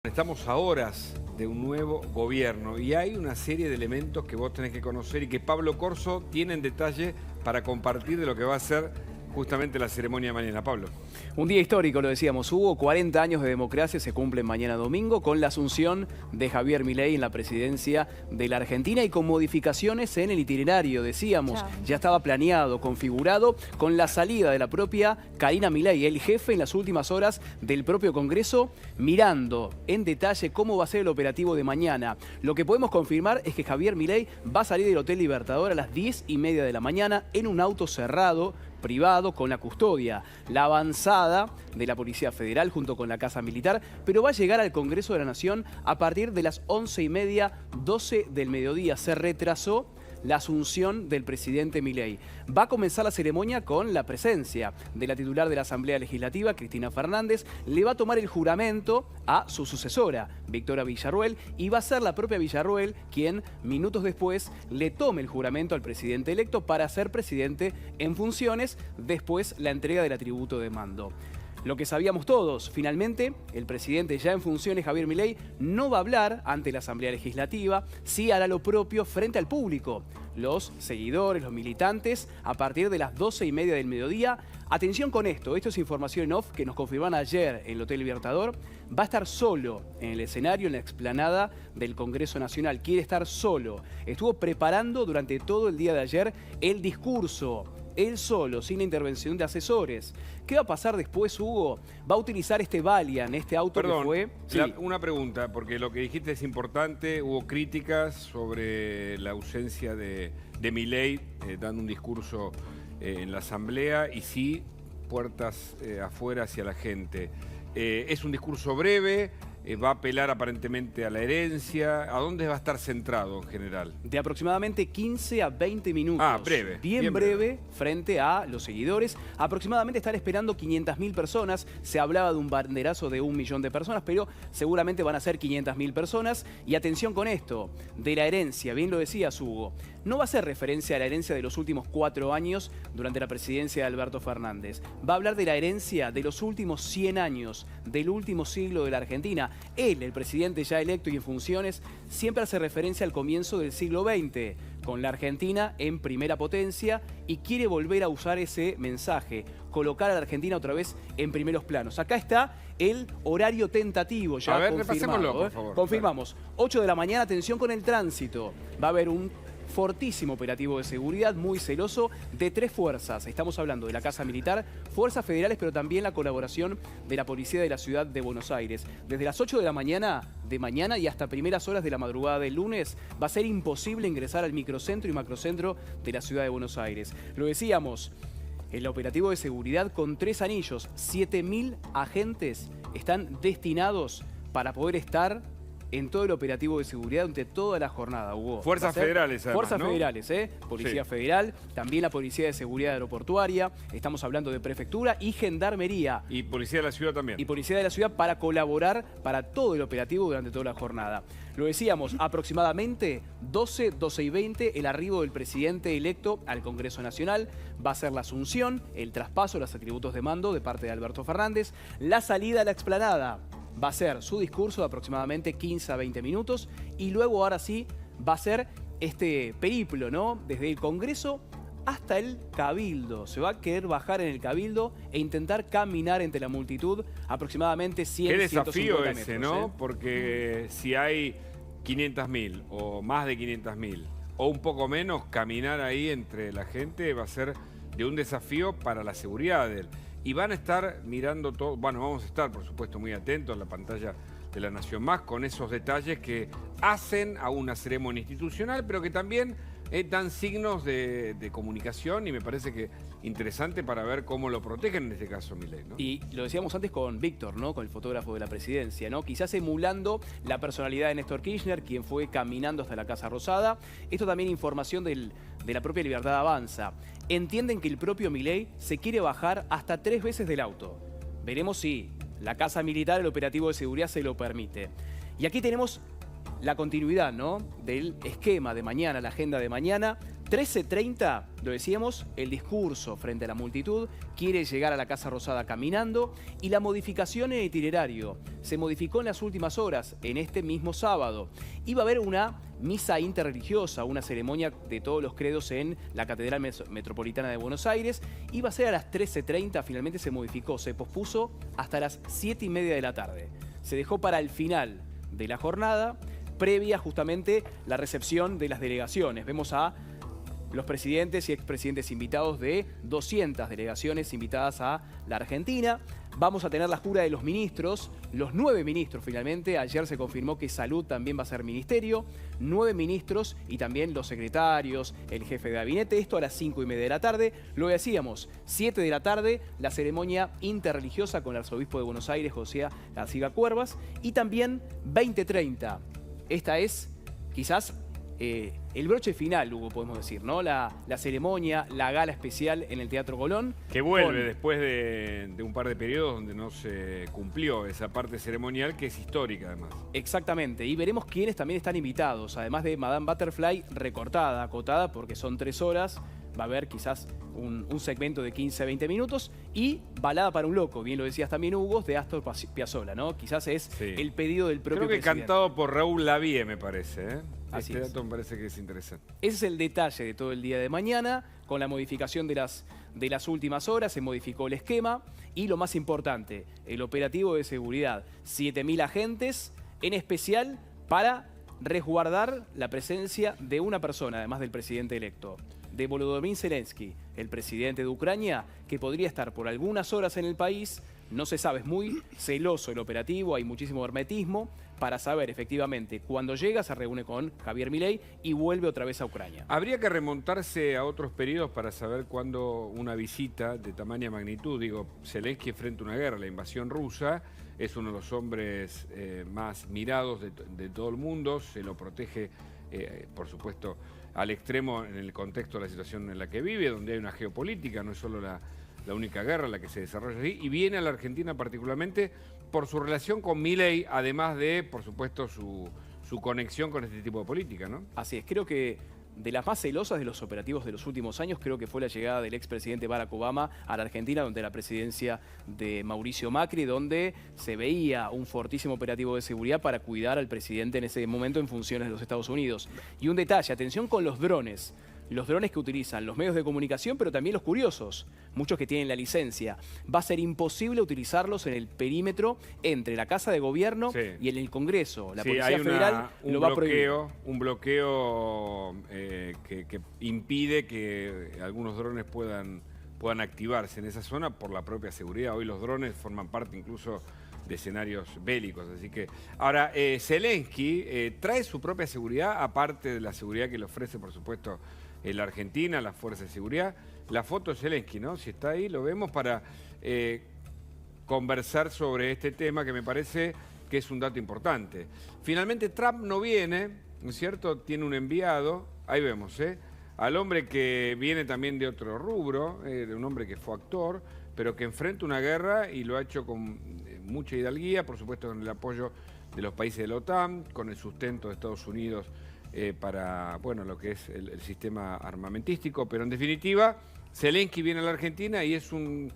Estamos a horas de un nuevo gobierno y hay una serie de elementos que vos tenés que conocer y que Pablo Corso tiene en detalle para compartir de lo que va a ser justamente la ceremonia de mañana. Pablo. Un día histórico, lo decíamos, hubo 40 años de democracia, se cumplen mañana domingo con la asunción de Javier Milei en la presidencia de la Argentina y con modificaciones en el itinerario, decíamos, ya estaba planeado, configurado, con la salida de la propia Karina Milei, el jefe en las últimas horas del propio Congreso, mirando en detalle cómo va a ser el operativo de mañana. Lo que podemos confirmar es que Javier Milei va a salir del Hotel Libertador a las 10:30 de la mañana en un auto cerrado, privado, con la custodia, la avanzada de la Policía Federal junto con la Casa Militar, pero va a llegar al Congreso de la Nación a partir de las 11:30, 12 del mediodía. Se retrasó la asunción del presidente Milei. Va a comenzar la ceremonia con la presencia de la titular de la Asamblea Legislativa, Cristina Fernández. Le va a tomar el juramento a su sucesora, Victoria Villarruel, y va a ser la propia Villarruel quien, minutos después, le tome el juramento al presidente electo para ser presidente en funciones, después la entrega del atributo de mando. Lo que sabíamos todos, finalmente, el presidente ya en funciones, Javier Milei, no va a hablar ante la Asamblea Legislativa, sí hará lo propio frente al público. Los seguidores, los militantes, a partir de las 12:30 del mediodía. Atención con esto es información en off que nos confirmaron ayer en el Hotel Libertador. Va a estar solo en el escenario, en la explanada del Congreso Nacional. Quiere estar solo. Estuvo preparando durante todo el día de ayer el discurso. Él solo, sin la intervención de asesores. ¿Qué va a pasar después, Hugo? Va a utilizar este Valiant, este auto que fue... Sí. Una pregunta, porque lo que dijiste es importante. Hubo críticas sobre la ausencia de Milei dando un discurso en la Asamblea y sí, puertas afuera hacia la gente. Es un discurso breve. Va a apelar aparentemente a la herencia. ¿A dónde va a estar centrado en general? De aproximadamente 15 a 20 minutos. Ah, breve. Bien breve frente a los seguidores. Aproximadamente están esperando 500.000 personas. Se hablaba de un banderazo de 1 millón de personas, pero seguramente van a ser 500.000 personas. Y atención con esto, de la herencia, bien lo decías, Hugo. No va a ser referencia a la herencia de los últimos 4 años durante la presidencia de Alberto Fernández. Va a hablar de la herencia de los últimos 100 años, del último siglo de la Argentina. Él, el presidente ya electo y en funciones, siempre hace referencia al comienzo del siglo XX, con la Argentina en primera potencia, y quiere volver a usar ese mensaje, colocar a la Argentina otra vez en primeros planos. Acá está el horario tentativo ya confirmado. Repasémoslo, por favor. Confirmamos, 8 de la mañana, atención con el tránsito. Va a haber un fortísimo operativo de seguridad, muy celoso, de 3 fuerzas. Estamos hablando de la Casa Militar, fuerzas federales, pero también la colaboración de la Policía de la Ciudad de Buenos Aires. Desde las 8 de la mañana y hasta primeras horas de la madrugada del lunes, va a ser imposible ingresar al microcentro y macrocentro de la Ciudad de Buenos Aires. Lo decíamos, el operativo de seguridad con 3 anillos, 7.000 agentes están destinados para poder estar en todo el operativo de seguridad durante toda la jornada, Hugo. Fuerzas federales, además, Fuerzas ¿no? federales, Policía Federal, también la Policía de Seguridad Aeroportuaria, estamos hablando de Prefectura y Gendarmería. Y Policía de la Ciudad también. Y Policía de la Ciudad para colaborar para todo el operativo durante toda la jornada. Lo decíamos, aproximadamente 12:20, el arribo del presidente electo al Congreso Nacional. Va a ser la asunción, el traspaso, los atributos de mando de parte de Alberto Fernández, la salida a la explanada. Va a ser su discurso de aproximadamente 15 a 20 minutos y luego ahora sí va a ser este periplo, ¿no? Desde el Congreso hasta el Cabildo. Se va a querer bajar en el Cabildo e intentar caminar entre la multitud aproximadamente 100, Qué desafío 150 ese, metros, ¿no? Porque si hay 500.000 o más de 500.000 o un poco menos, caminar ahí entre la gente va a ser de un desafío para la seguridad de él. Y van a estar mirando todo, bueno, vamos a estar por supuesto muy atentos en la pantalla de La Nación Más con esos detalles que hacen a una ceremonia institucional, pero que también dan signos de comunicación y me parece que interesante para ver cómo lo protegen en este caso Milei, ¿no? Y lo decíamos antes con Víctor, ¿no? Con el fotógrafo de la presidencia, ¿no? Quizás emulando la personalidad de Néstor Kirchner, quien fue caminando hasta la Casa Rosada. Esto también información de la propia Libertad Avanza. Entienden que el propio Milei se quiere bajar hasta 3 veces del auto. Veremos si la Casa Militar, el operativo de seguridad se lo permite. Y aquí tenemos la continuidad, ¿no?, del esquema de mañana, la agenda de mañana. 13:30, lo decíamos, el discurso frente a la multitud, quiere llegar a la Casa Rosada caminando, y la modificación en el itinerario se modificó en las últimas horas, en este mismo sábado. Iba a haber una misa interreligiosa, una ceremonia de todos los credos en la Catedral Metropolitana de Buenos Aires. Iba a ser a las 13:30, finalmente se modificó, se pospuso hasta las 7:30 de la tarde. Se dejó para el final de la jornada, previa justamente la recepción de las delegaciones. Vemos a los presidentes y expresidentes invitados de 200 delegaciones invitadas a la Argentina. Vamos a tener la jura de los ministros, los 9 ministros finalmente. Ayer se confirmó que Salud también va a ser ministerio. 9 ministros y también los secretarios, el jefe de gabinete. Esto a las 5:30 de la tarde. Lo decíamos, 7 de la tarde, la ceremonia interreligiosa con el arzobispo de Buenos Aires, José García Cuervas. Y también 20:30. Esta es quizás el broche final, Hugo, podemos decir, ¿no? La ceremonia, la gala especial en el Teatro Colón. Que vuelve después de un par de periodos donde no se cumplió esa parte ceremonial, que es histórica además. Exactamente, y veremos quiénes también están invitados, además de Madame Butterfly, recortada, acotada, porque son 3 horas. Va a haber quizás un segmento de 15 a 20 minutos y Balada para un loco, bien lo decías también, Hugo, de Astor Piazzolla, ¿no? Quizás es el pedido del propio presidente. Creo que cantado por Raúl Lavie, me parece, ¿eh? Así este es. dato me parece que es interesante. Ese es el detalle de todo el día de mañana, con la modificación de las últimas horas, se modificó el esquema y lo más importante, el operativo de seguridad. 7.000 agentes, en especial para resguardar la presencia de una persona, además del presidente electo, de Volodymyr Zelensky, el presidente de Ucrania, que podría estar por algunas horas en el país. No se sabe, es muy celoso el operativo, hay muchísimo hermetismo para saber efectivamente cuando llega, se reúne con Javier Milei y vuelve otra vez a Ucrania. Habría que remontarse a otros periodos para saber cuándo una visita de tamaña magnitud, digo, Zelensky frente a una guerra, la invasión rusa, es uno de los hombres más mirados de todo el mundo, se lo protege, por supuesto, al extremo en el contexto de la situación en la que vive, donde hay una geopolítica, no es solo la única guerra la que se desarrolla allí, y viene a la Argentina particularmente por su relación con Milei, además de, por supuesto, su conexión con este tipo de política, ¿no? Así es, creo que de las más celosas de los operativos de los últimos años, creo que fue la llegada del expresidente Barack Obama a la Argentina durante la presidencia de Mauricio Macri, donde se veía un fortísimo operativo de seguridad para cuidar al presidente en ese momento en funciones de los Estados Unidos. Y un detalle, atención con los drones. Los drones que utilizan los medios de comunicación, pero también los curiosos, muchos que tienen la licencia. Va a ser imposible utilizarlos en el perímetro entre la Casa de Gobierno y en el Congreso. La Policía Federal lo va a prohibir. Un bloqueo que impide que algunos drones puedan activarse en esa zona por la propia seguridad. Hoy los drones forman parte incluso de escenarios bélicos. Así que ahora, Zelensky trae su propia seguridad, aparte de la seguridad que le ofrece, por supuesto, la Argentina, las fuerzas de seguridad. La foto de Zelensky, ¿no? Si está ahí, lo vemos para conversar sobre este tema que me parece que es un dato importante. Finalmente Trump no viene, ¿no es cierto? Tiene un enviado, ahí vemos, al hombre que viene también de otro rubro, de un hombre que fue actor, pero que enfrenta una guerra y lo ha hecho con mucha hidalguía, por supuesto con el apoyo de los países de la OTAN, con el sustento de Estados Unidos para, bueno, lo que es el sistema armamentístico, pero en definitiva, Zelensky viene a la Argentina y es un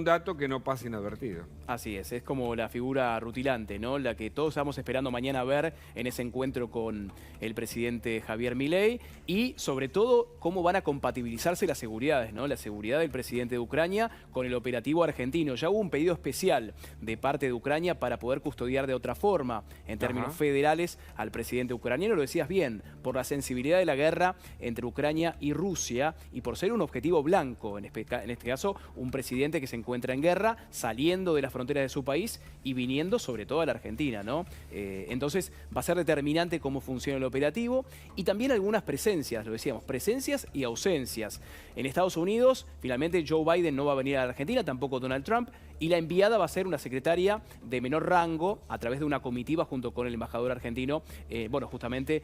dato que no pasa inadvertido. Así es como la figura rutilante, ¿no? La que todos estamos esperando mañana ver en ese encuentro con el presidente Javier Milei y sobre todo cómo van a compatibilizarse las seguridades, ¿no? La seguridad del presidente de Ucrania con el operativo argentino. Ya hubo un pedido especial de parte de Ucrania para poder custodiar de otra forma, en términos federales, al presidente ucraniano. Lo decías bien, por la sensibilidad de la guerra entre Ucrania y Rusia y por ser un objetivo blanco, en este caso, un presidente que se encuentra en guerra, saliendo de las fronteras de su país y viniendo sobre todo a la Argentina, ¿no? Entonces va a ser determinante cómo funciona el operativo y también algunas presencias, lo decíamos, presencias y ausencias. En Estados Unidos, finalmente Joe Biden no va a venir a la Argentina, tampoco Donald Trump, y la enviada va a ser una secretaria de menor rango a través de una comitiva junto con el embajador argentino, bueno, justamente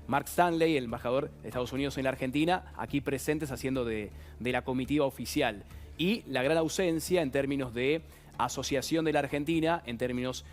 Mark Stanley, el embajador de Estados Unidos en la Argentina, aquí presentes haciendo de la comitiva oficial. Y la gran ausencia en términos de asociación de la Argentina en términos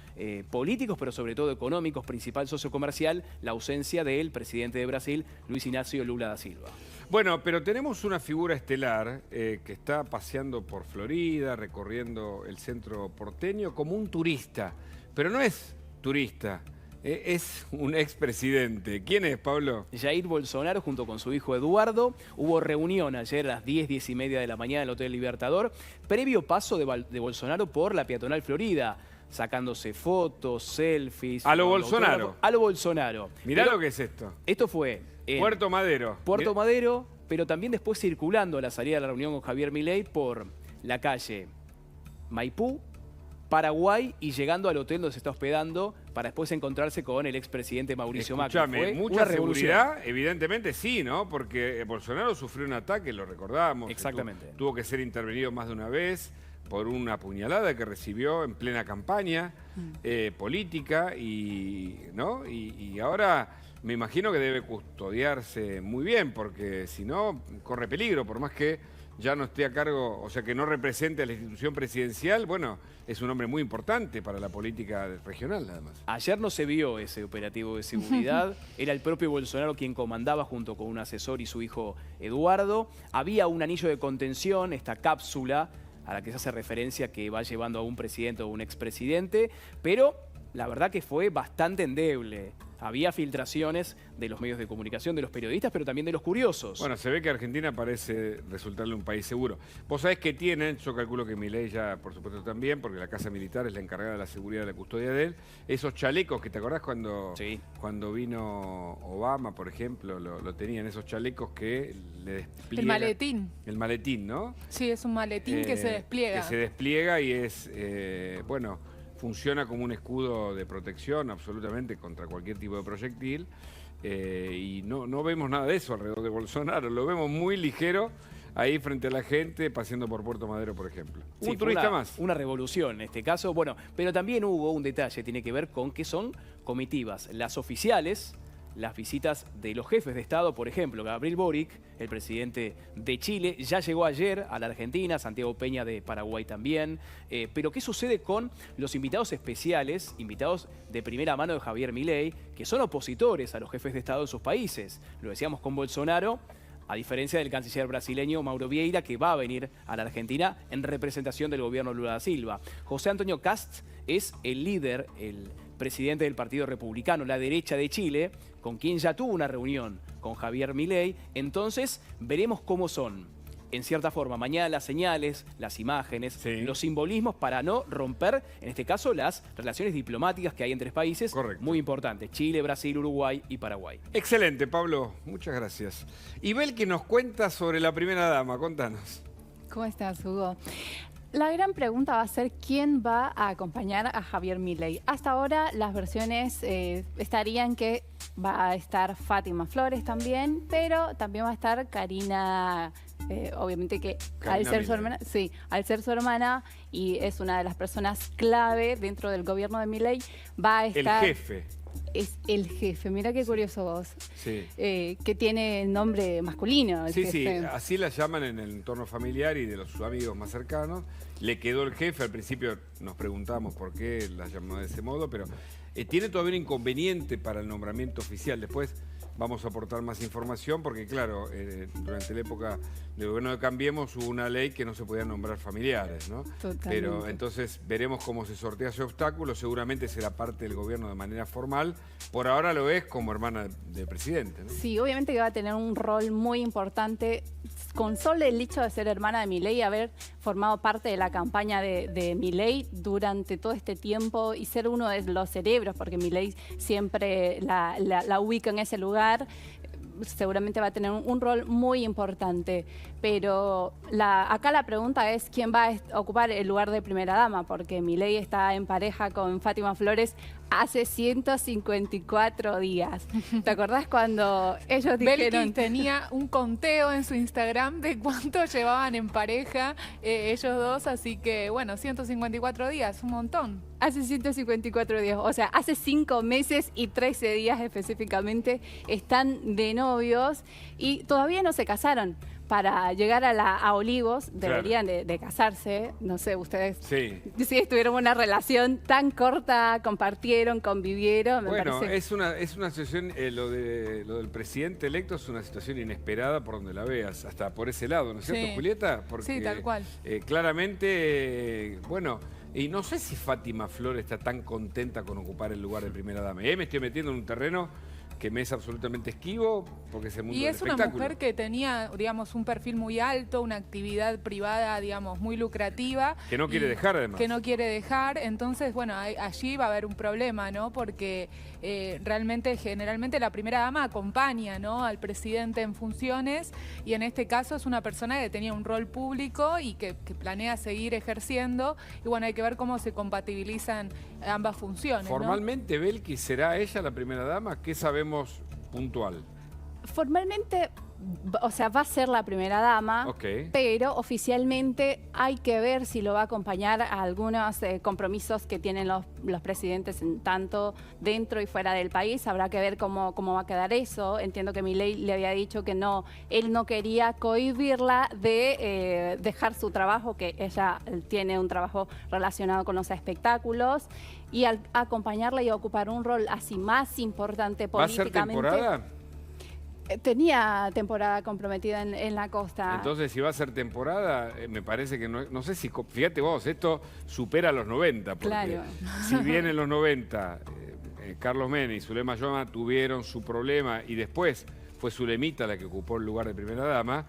políticos, pero sobre todo económicos, principal socio comercial, la ausencia del presidente de Brasil, Luis Ignacio Lula da Silva. Bueno, pero tenemos una figura estelar que está paseando por Florida, recorriendo el centro porteño como un turista, pero no es turista. Es un expresidente. ¿Quién es, Pablo? Jair Bolsonaro junto con su hijo Eduardo. Hubo reunión ayer a las 10 y media de la mañana en el Hotel Libertador. Previo paso de Bolsonaro por la peatonal Florida, sacándose fotos, selfies. A lo Bolsonaro. A lo Bolsonaro. Mirá lo que es esto. Esto fue en Puerto Madero. Puerto Madero, pero también después circulando a la salida de la reunión con Javier Milei por la calle Maipú, Paraguay y llegando al hotel donde se está hospedando para después encontrarse con el expresidente Mauricio Macri. Fue mucha seguridad, evidentemente sí, ¿no? Porque Bolsonaro sufrió un ataque, lo recordamos. Exactamente. Tuvo que ser intervenido más de una vez por una puñalada que recibió en plena campaña política ¿no? Y ahora me imagino que debe custodiarse muy bien porque si no corre peligro, por más que ya no esté a cargo, o sea, que no represente a la institución presidencial, bueno, es un hombre muy importante para la política regional, además. Ayer no se vio ese operativo de seguridad, era el propio Bolsonaro quien comandaba junto con un asesor y su hijo Eduardo. Había un anillo de contención, esta cápsula a la que se hace referencia que va llevando a un presidente o un expresidente, pero la verdad que fue bastante endeble. Había filtraciones de los medios de comunicación, de los periodistas, pero también de los curiosos. Bueno, se ve que Argentina parece resultarle un país seguro. Vos sabés que tienen, yo calculo que Milei ya, por supuesto, también, porque la Casa Militar es la encargada de la seguridad y la custodia de él, esos chalecos que te acordás cuando, sí, cuando vino Obama, por ejemplo, lo tenían, esos chalecos que le despliegan. El maletín. El maletín, ¿no? Sí, es un maletín que se despliega. Que se despliega y es, bueno, funciona como un escudo de protección absolutamente contra cualquier tipo de proyectil y no vemos nada de eso alrededor de Bolsonaro, lo vemos muy ligero ahí frente a la gente paseando por Puerto Madero, por ejemplo. Sí, un turista más. Una revolución en este caso, bueno, pero también hubo un detalle, tiene que ver con que son comitivas, las oficiales, las visitas de los jefes de Estado, por ejemplo, Gabriel Boric, el presidente de Chile, ya llegó ayer a la Argentina, Santiago Peña de Paraguay también. Pero ¿qué sucede con los invitados especiales, invitados de primera mano de Javier Milei, que son opositores a los jefes de Estado en sus países? Lo decíamos con Bolsonaro, a diferencia del canciller brasileño Mauro Vieira, que va a venir a la Argentina en representación del gobierno Lula da Silva. José Antonio Kast es el líder, el presidente del Partido Republicano, la derecha de Chile, con quien ya tuvo una reunión con Javier Milei. Entonces, veremos cómo son, en cierta forma, mañana las señales, las imágenes, sí, los simbolismos para no romper, en este caso, las relaciones diplomáticas que hay entre países. Correcto. Muy importantes, Chile, Brasil, Uruguay y Paraguay. Excelente, Pablo. Muchas gracias. Y Bel, que nos cuenta sobre la primera dama. Contanos. ¿Cómo estás, Hugo? La gran pregunta va a ser quién va a acompañar a Javier Milei. Hasta ahora las versiones estarían que va a estar Fátima Flores también, pero también va a estar Karina, obviamente que al ser su hermana, sí, al ser su hermana y es una de las personas clave dentro del gobierno de Milei, va a estar... El jefe. Es el jefe, mira qué curioso vos. Sí. Que tiene nombre masculino. El Sí, jefe. sí, así la llaman en el entorno familiar y de los amigos más cercanos. Le quedó el jefe, al principio nos preguntamos por qué la llamó de ese modo, pero tiene todavía un inconveniente para el nombramiento oficial. Después vamos a aportar más información porque, claro, durante la época del gobierno de Cambiemos hubo una ley que no se podían nombrar familiares, ¿no? Totalmente. Pero entonces veremos cómo se sortea ese obstáculo. Seguramente será parte del gobierno de manera formal. Por ahora lo es como hermana del presidente, ¿no? Sí, obviamente que va a tener un rol muy importante con solo el hecho de ser hermana de Milei y haber formado parte de la campaña de Milei durante todo este tiempo y ser uno de los cerebros, porque Milei siempre la ubica en ese lugar. Seguramente va a tener un rol muy importante, pero acá la pregunta es quién va a ocupar el lugar de primera dama, porque Milei está en pareja con Fátima Flores hace 154 días. ¿Te acordás cuando ellos dijeron? Belkis tenía un conteo en su Instagram de cuánto llevaban en pareja ellos dos, así que bueno, 154 días, un montón. Hace 154 días, o sea, hace 5 meses y 13 días específicamente están de novios y todavía no se casaron. Para llegar a Olivos deberían de casarse, no sé, ustedes si estuvieron en una relación tan corta, compartieron, convivieron. Bueno, es una situación, lo del presidente electo es una situación inesperada por donde la veas, hasta por ese lado, ¿no es cierto, Julieta? Porque, sí, tal cual. Claramente, bueno, y no sé si Fátima Flores está tan contenta con ocupar el lugar de primera dama. Me estoy metiendo en un terreno que me es absolutamente esquivo, porque es el mundo del espectáculo. Y es una mujer que tenía, digamos, un perfil muy alto, una actividad privada, digamos, muy lucrativa. Que no quiere dejar, además. Que no quiere dejar. Entonces, bueno, allí va a haber un problema, ¿no? Porque realmente, generalmente, la primera dama acompaña, ¿no?, al presidente en funciones, y en este caso es una persona que tenía un rol público y que planea seguir ejerciendo. Y bueno, hay que ver cómo se compatibilizan ambas funciones, Formalmente, ¿no? Belkis, ¿será ella la primera dama? ¿Qué sabemos puntual? Formalmente, o sea, va a ser la primera dama, pero oficialmente hay que ver si lo va a acompañar a algunos compromisos que tienen los presidentes tanto dentro y fuera del país. Habrá que ver cómo va a quedar eso. Entiendo que Milei le había dicho que no, él no quería cohibirla de dejar su trabajo, que ella tiene un trabajo relacionado con los espectáculos, y al acompañarla y a ocupar un rol así más importante políticamente. ¿Va a ser temporada? Tenía temporada comprometida en la costa. Entonces, si va a ser temporada, me parece que no sé si... Fíjate vos, esto supera los 90. Porque claro. Si bien en los 90 Carlos Menem y Zulema Yoma tuvieron su problema y después fue Zulemita la que ocupó el lugar de primera dama,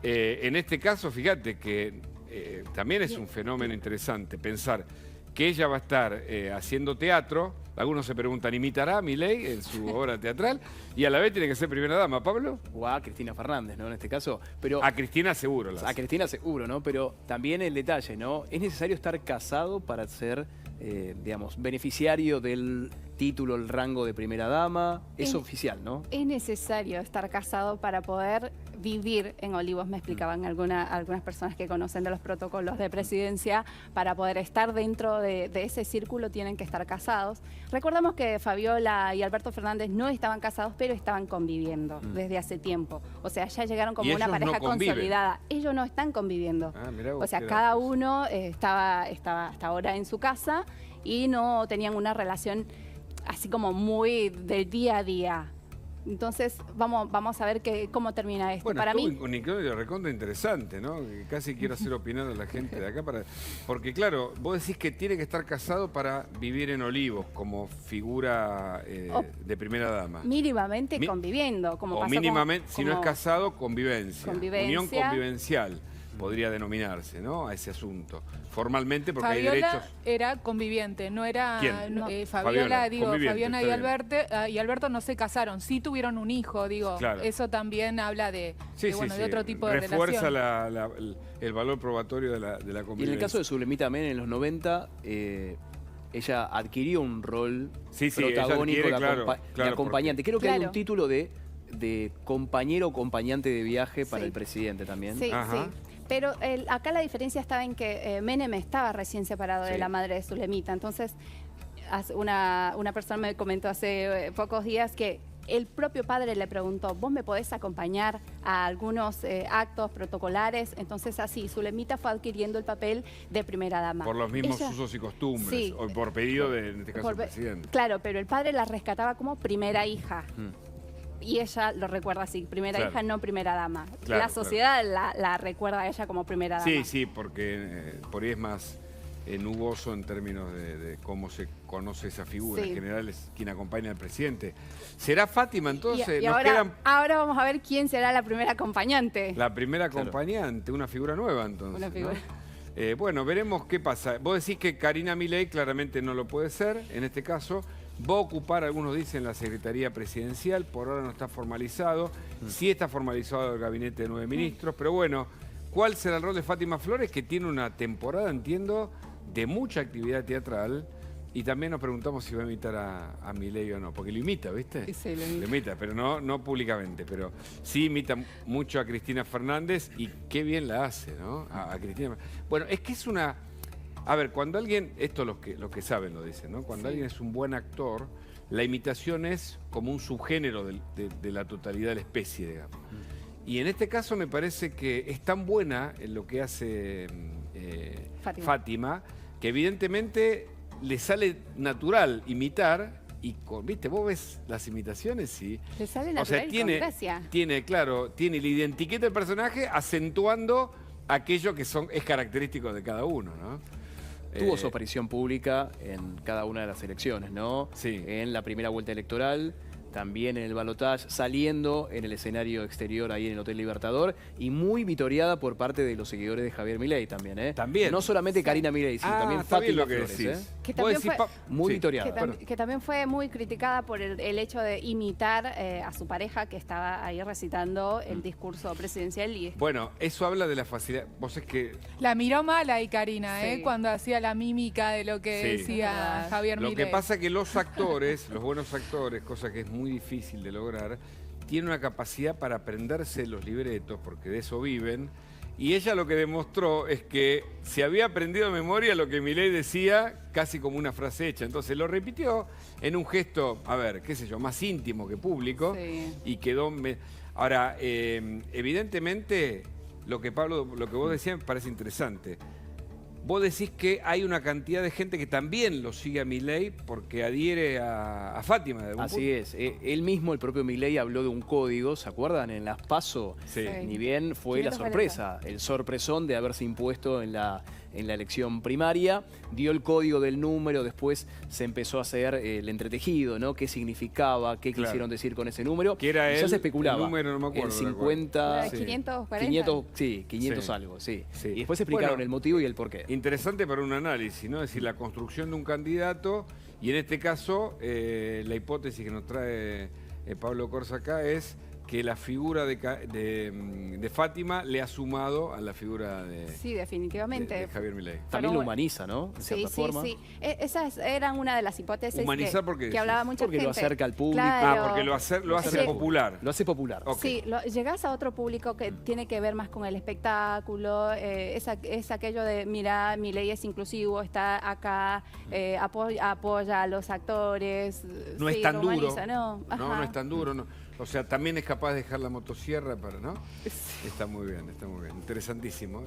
en este caso, fíjate que también es un fenómeno interesante pensar que ella va a estar haciendo teatro. Algunos se preguntan, ¿imitará a Milei en su obra teatral? Y a la vez tiene que ser primera dama, ¿Pablo? O a Cristina Fernández, ¿no? En este caso. Pero, a Cristina seguro. A Cristina seguro, ¿no? Pero también el detalle, ¿no? ¿Es necesario estar casado para ser, digamos, beneficiario del título, el rango de primera dama? Es oficial, ¿no? Es necesario estar casado para poder vivir en Olivos, me explicaban algunas personas que conocen de los protocolos de presidencia. Para poder estar dentro de ese círculo tienen que estar casados. Recordamos que Fabiola y Alberto Fernández no estaban casados, pero estaban conviviendo desde hace tiempo. O sea, ya llegaron como una pareja consolidada. Ellos no están conviviendo. O sea, cada uno estaba hasta ahora en su casa y no tenían una relación así como muy del día a día. Entonces, vamos a ver cómo termina esto. Bueno, para mí, un incógnito recontra interesante, ¿no? Que casi quiero hacer opinar a la gente de acá. Porque, claro, vos decís que tiene que estar casado para vivir en Olivos como figura de primera dama. Mínimamente conviviendo. Como o mínimamente, si no es casado, convivencia. Unión Convivencia. Convivencial podría denominarse, ¿no? A ese asunto. Formalmente, porque Fabiola hay derechos... era conviviente, no era... ¿Quién? Fabiola, digo, Fabiana y y Alberto no se casaron, sí tuvieron un hijo, digo. Claro. Eso también habla de otro tipo de refuerza relación. el valor probatorio de la convivencia. Y en el caso de Zulemita Menem, en los 90, ella adquirió un rol protagónico de acompañante. Creo que hay un título de compañero o acompañante de viaje para el presidente también. Sí, sí. Pero acá la diferencia estaba en que Menem estaba recién separado de la madre de Zulemita. Entonces, una persona me comentó hace pocos días que el propio padre le preguntó, ¿vos me podés acompañar a algunos actos protocolares? Entonces así, Zulemita fue adquiriendo el papel de primera dama. Por los mismos usos y costumbres, o por pedido en este caso, del presidente. Claro, pero el padre la rescataba como primera hija. Y ella lo recuerda así, primera hija, no primera dama. La sociedad la recuerda a ella como primera dama. Sí, sí, porque por ahí es más nuboso en términos de cómo se conoce esa figura. En general es quien acompaña al presidente. ¿Será Fátima entonces? Y ahora vamos a ver quién será la primera acompañante. La primera acompañante, una figura nueva entonces. Una figura. ¿No? Bueno, veremos qué pasa. Vos decís que Karina Milei claramente no lo puede ser, en este caso. Va a ocupar, algunos dicen, la Secretaría Presidencial. Por ahora no está formalizado. Sí está formalizado el gabinete de 9 ministros. Pero bueno, ¿cuál será el rol de Fátima Flores? Que tiene una temporada, entiendo, de mucha actividad teatral. Y también nos preguntamos si va a imitar a Milei o no. Porque lo imita, ¿viste? Sí, lo imita, pero no públicamente. Pero sí imita mucho a Cristina Fernández. Y qué bien la hace, ¿no? A Cristina. Bueno, es que es una... A ver, cuando alguien, esto los que saben lo dicen, ¿no? Cuando alguien es un buen actor, la imitación es como un subgénero de la totalidad de la especie, digamos. Y en este caso me parece que es tan buena en lo que hace Fátima, que evidentemente le sale natural imitar. Y viste, vos ves las imitaciones y... Le sale natural y con gracia. Tiene la identiqueta del personaje acentuando aquello que es característico de cada uno, ¿no? Tuvo su aparición pública en cada una de las elecciones, ¿no? Sí. En la primera vuelta electoral, también en el balotaje, saliendo en el escenario exterior ahí en el Hotel Libertador, y muy vitoreada por parte de los seguidores de Javier Milei también, ¿eh? También. No solamente Karina Milei, sino también Fátima Flores, ¿eh? Que también fue, muy vitoreada. que también fue muy criticada por el hecho de imitar a su pareja que estaba ahí recitando el discurso presidencial. Y... Bueno, eso habla de la facilidad. Vos es que... La miró mal ahí Karina, Sí. cuando hacía la mímica de lo que decía Javier Milei. Lo que pasa es que los actores, los buenos actores, cosa que es muy difícil de lograr, tienen una capacidad para aprenderse los libretos, porque de eso viven. Y ella lo que demostró es que se había aprendido de memoria lo que Milei decía, casi como una frase hecha. Entonces lo repitió en un gesto, a ver, qué sé yo, más íntimo que público. Sí. Y quedó... Ahora, evidentemente, lo que vos decías me parece interesante. Vos decís que hay una cantidad de gente que también lo sigue a Milei porque adhiere a Fátima. De algún Así punto. es. Él mismo, el propio Milei, habló de un código, ¿se acuerdan? En las PASO. Sí. Ni bien fue la 540. sorpresa, el sorpresón de haberse impuesto en la elección primaria. Dio el código del número, después se empezó a hacer el entretejido, ¿no? ¿Qué significaba? ¿Qué Claro. quisieron decir con ese número? Que era Y ya el- se especulaba. el número, no me acuerdo, El 50... Sí. 540. 500, sí, 500 Sí. algo, sí. Sí. Y después explicaron Bueno, el motivo y el porqué. Interesante para un análisis, ¿no? Es decir, la construcción de un candidato y en este caso la hipótesis que nos trae Pablo Corsa acá es que la figura de Fátima le ha sumado a la figura de, Sí, definitivamente. de Javier Milei. También lo bueno, humaniza, ¿no? En Sí, cierta sí, forma. sí. Esas eran una de las hipótesis Humanizar, que, ¿por qué que decís? hablaba mucha Porque gente. lo acerca al público. Claro. Porque lo hace Sí. popular. Lo hace popular. Ok. Sí, llegás a otro público que tiene que ver más con el espectáculo, es aquello de, mira, Milei es inclusivo, está acá, apoya a los actores. No sí, es tan lo duro. humaniza, no, No ajá. es tan duro. No. O sea, también es capaz de dejar la motosierra para, ¿no? Está muy bien, interesantísimo.